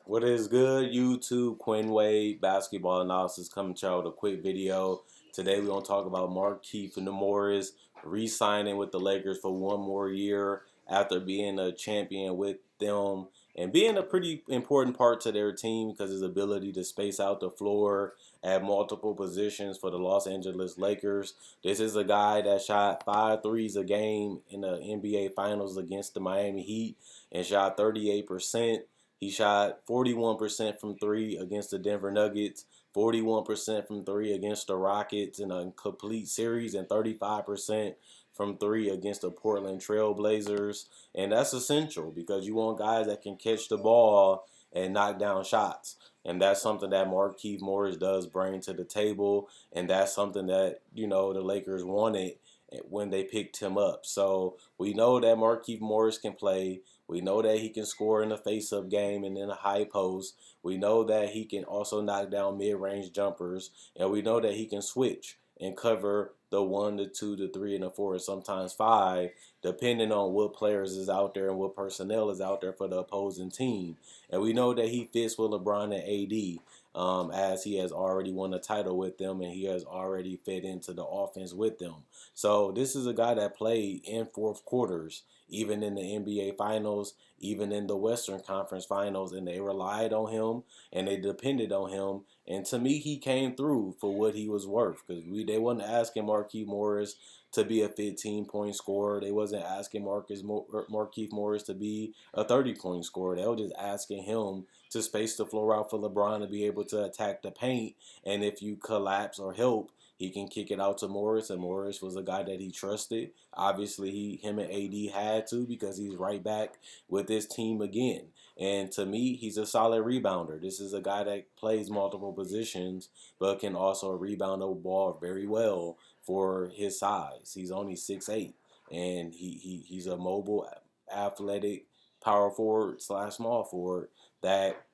What is good, YouTube? Quinn Wade basketball analysis coming to y'all with a quick video. Today we're gonna talk about Markieff Morris re-signing with the Lakers for one more year after being a champion with them and being a pretty important part to their team because his ability to space out the floor at multiple positions for the Los Angeles Lakers. This is a guy that shot 5 threes a game in the NBA Finals against the Miami Heat and shot 38%. He shot 41% from three against the Denver Nuggets, 41% from three against the Rockets in a complete series, and 35% from three against the Portland Trail Blazers. And that's essential because you want guys that can catch the ball and knock down shots. And that's something that Markieff Morris does bring to the table. And that's something that, the Lakers wanted when they picked him up. So we know that Markieff Morris can play. We know that he can score in a face-up game and in a high post. We know that he can also knock down mid-range jumpers. And we know that he can switch and cover the 1, the 2, the 3, and the 4, and sometimes 5, depending on what players is out there and what personnel is out there for the opposing team. And we know that he fits with LeBron and AD. As he has already won a title with them and he has already fit into the offense with them. So this is a guy that played in fourth quarters, even in the NBA Finals, even in the Western Conference Finals, and they relied on him and they depended on him. And to me, he came through for what he was worth because they wasn't asking Markieff Morris to be a 15-point scorer. They wasn't asking Markieff Morris to be a 30-point scorer. They were just asking him to space the floor out for LeBron to be able to attack the paint. And if you collapse or help, he can kick it out to Morris, and Morris was a guy that he trusted. Obviously, him and AD had to because he's right back with his team again. And to me, he's a solid rebounder. This is a guy that plays multiple positions, but can also rebound the ball very well for his size. He's only 6'8", and he's a mobile, athletic power forward / small forward that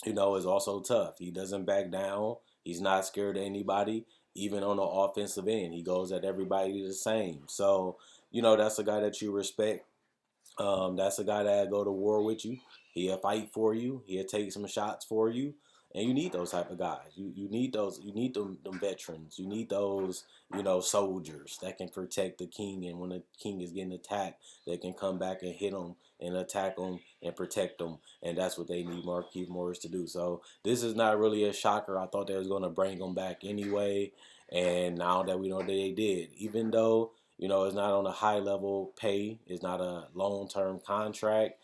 is also tough. He doesn't back down. He's not scared of anybody. Even on the offensive end, he goes at everybody the same. So, that's a guy that you respect. That's a guy that'll go to war with you. He'll fight for you. He'll take some shots for you. And you need those type of guys. You need those. You need them veterans. You need those, soldiers that can protect the king. And when the king is getting attacked, they can come back and hit him and attack him and protect them. And that's what they need Markieff Morris to do. So this is not really a shocker. I thought they was going to bring him back anyway. And now that we know that they did, even though it's not on a high level pay. It's not a long-term contract.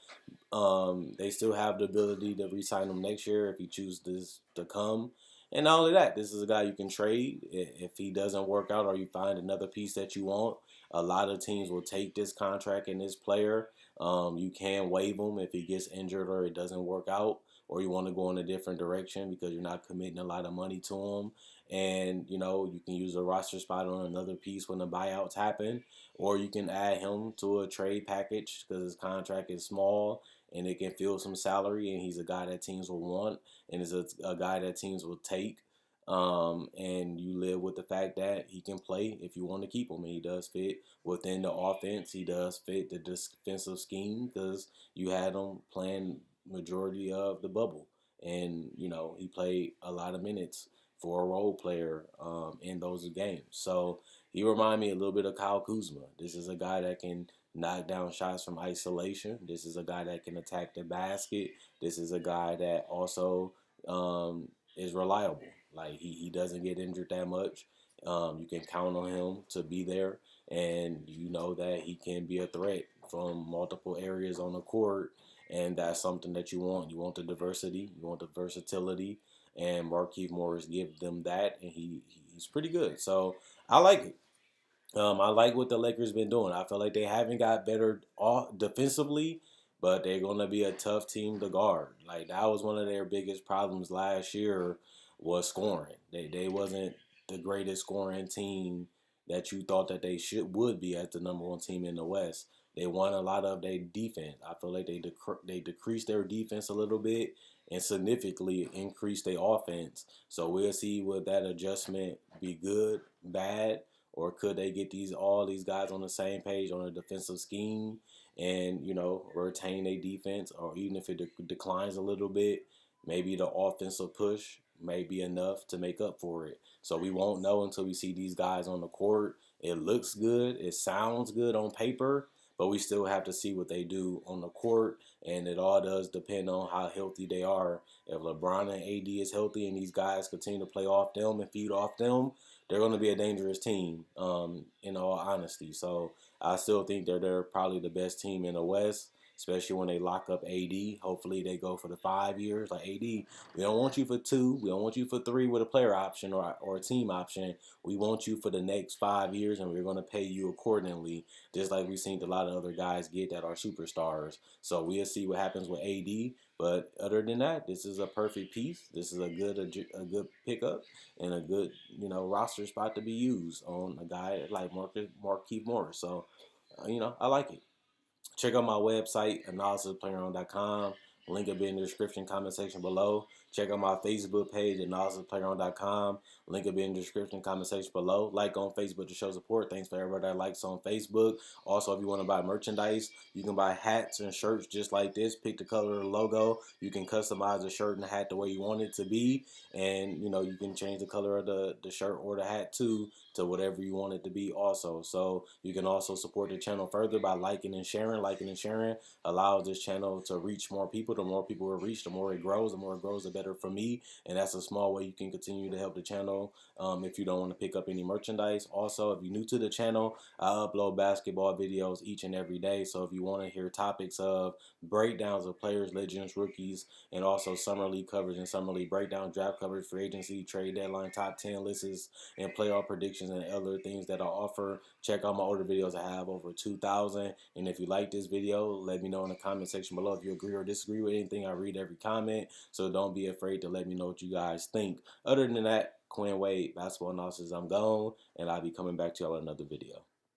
They still have the ability to re-sign him next year if he chooses to come. And not only that, this is a guy you can trade if he doesn't work out or you find another piece that you want. A lot of teams will take this contract and this player. You can waive him if he gets injured or it doesn't work out, or you want to go in a different direction because you're not committing a lot of money to him. And, you can use a roster spot on another piece when the buyouts happen, or you can add him to a trade package because his contract is small and it can fill some salary, and he's a guy that teams will want and is a guy that teams will take. And you live with the fact that he can play if you want to keep him. And he does fit within the offense. He does fit the defensive scheme because you had him playing majority of the bubble. And, he played a lot of minutes for a role player in those games. So he reminded me a little bit of Kyle Kuzma. This is a guy that can knock down shots from isolation. This is a guy that can attack the basket. This is a guy that also is reliable. Like he doesn't get injured that much. You can count on him to be there, and you know that he can be a threat from multiple areas on the court, and that's something that you want. You want the diversity, you want the versatility, and Markieff Morris gives them that, and he's pretty good. So I like it. I like what the Lakers been doing. I feel like they haven't got better defensively, but they're gonna be a tough team to guard. Like that was one of their biggest problems last year was scoring. They wasn't the greatest scoring team that you thought that they would be as the number one team in the West. They won a lot of their defense. I feel like they decreased their defense a little bit and significantly increased their offense. So we'll see would that adjustment be good, bad, or could they get all these guys on the same page on a defensive scheme and retain their defense, or even if it declines a little bit, maybe the offensive push may be enough to make up for it. So we won't know until we see these guys on the court. It looks good, it sounds good on paper, but we still have to see what they do on the court, and it all does depend on how healthy they are. If LeBron and AD is healthy and these guys continue to play off them and feed off them, they're going to be a dangerous team, in all honesty. So I still think they're probably the best team in the West, especially when they lock up AD. Hopefully they go for the 5 years. Like, AD, we don't want you for 2. We don't want you for 3 with a player option or a team option. We want you for the next 5 years, and we're going to pay you accordingly, just like we've seen a lot of other guys get that are superstars. So we'll see what happens with AD. But other than that, this is a perfect piece. This is a good pickup and a good roster spot to be used on a guy like Markieff Morris. So I like it. Check out my website, analysisplayground.com. Link will be in the description comment section below. Check out my Facebook page, analysisplayground.com. Link will be in the description comment section below. Like on Facebook to show support. Thanks for everybody that likes on Facebook. Also, if you want to buy merchandise, you can buy hats and shirts just like this. Pick the color of the logo. You can customize the shirt and the hat the way you want it to be. And, you can change the color of the shirt or the hat too to whatever you want it to be also. So you can also support the channel further by liking and sharing. Liking and sharing allows this channel to reach more people. The more people it reach, the more it grows. The more it grows, the better for me. And that's a small way you can continue to help the channel if you don't want to pick up any merchandise. Also, if you're new to the channel, I upload basketball videos each and every day. So if you want to hear topics of breakdowns of players, legends, rookies, and also summer league coverage and summer league breakdown, draft coverage, free agency, trade deadline, top 10 lists, and playoff predictions and other things that I offer, check out my older videos. I have over 2,000. And if you like this video, let me know in the comment section below if you agree or disagree with anything. I read every comment, so don't be afraid to let me know what you guys think. Other than that, Quinn Wade, basketball analysis, I'm gone, and I'll be coming back to y'all in another video.